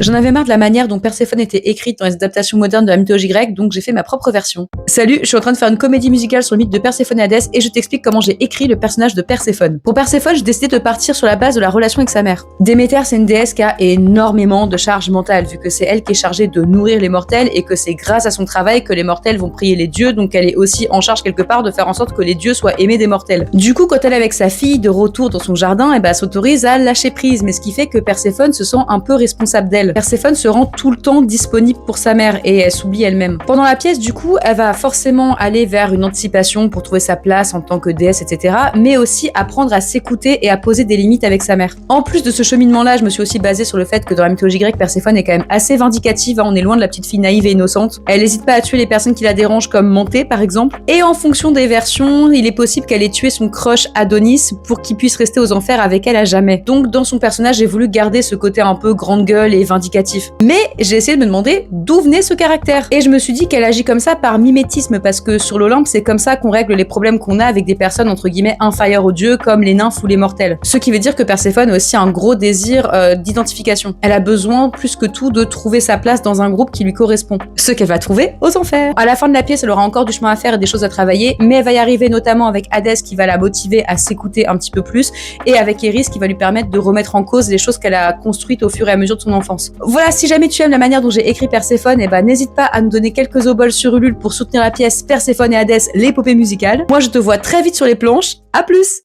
J'en avais marre de la manière dont Perséphone était écrite dans les adaptations modernes de la mythologie grecque, donc j'ai fait ma propre version. Salut, je suis en train de faire une comédie musicale sur le mythe de Perséphone et Hadès et je t'explique comment j'ai écrit le personnage de Perséphone. Pour Perséphone, j'ai décidé de partir sur la base de la relation avec sa mère. Déméter, c'est une déesse qui a énormément de charge mentale, vu que c'est elle qui est chargée de nourrir les mortels et que c'est grâce à son travail que les mortels vont prier les dieux, donc elle est aussi en charge quelque part de faire en sorte que les dieux soient aimés des mortels. Du coup, quand elle est avec sa fille de retour dans son jardin, elle s'autorise à lâcher prise, mais ce qui fait que Perséphone se sent un peu responsable d'elle. Perséphone se rend tout le temps disponible pour sa mère et elle s'oublie elle-même. Pendant la pièce, du coup, elle va forcément aller vers une anticipation pour trouver sa place en tant que déesse, etc., mais aussi apprendre à s'écouter et à poser des limites avec sa mère. En plus de ce cheminement-là, je me suis aussi basée sur le fait que dans la mythologie grecque, Perséphone est quand même assez vindicative, on est loin de la petite fille naïve et innocente. Elle n'hésite pas à tuer les personnes qui la dérangent, comme Manté par exemple, et en fonction des versions, il est possible qu'elle ait tué son crush Adonis pour qu'il puisse rester aux enfers avec elle à jamais. Donc dans son personnage, j'ai voulu garder ce côté un peu grande gueule et vindicatif. Mais j'ai essayé de me demander d'où venait ce caractère. Et je me suis dit qu'elle agit comme ça par mimétisme, parce que sur l'Olympe, c'est comme ça qu'on règle les problèmes qu'on a avec des personnes entre guillemets inférieures aux dieux, comme les nymphes ou les mortels. Ce qui veut dire que Perséphone a aussi un gros désir d'identification. Elle a besoin plus que tout de trouver sa place dans un groupe qui lui correspond. Ce qu'elle va trouver aux enfers. À la fin de la pièce, elle aura encore du chemin à faire et des choses à travailler, mais elle va y arriver notamment avec Hadès qui va la motiver à s'écouter un petit peu plus, et avec Eris qui va lui permettre de remettre en cause les choses qu'elle a construites au fur et à mesure de son enfance. Voilà, si jamais tu aimes la manière dont j'ai écrit Perséphone, n'hésite pas à nous donner quelques oboles sur Ulule pour soutenir la pièce Perséphone et Hadès, l'épopée musicale. Moi, je te vois très vite sur les planches. À plus!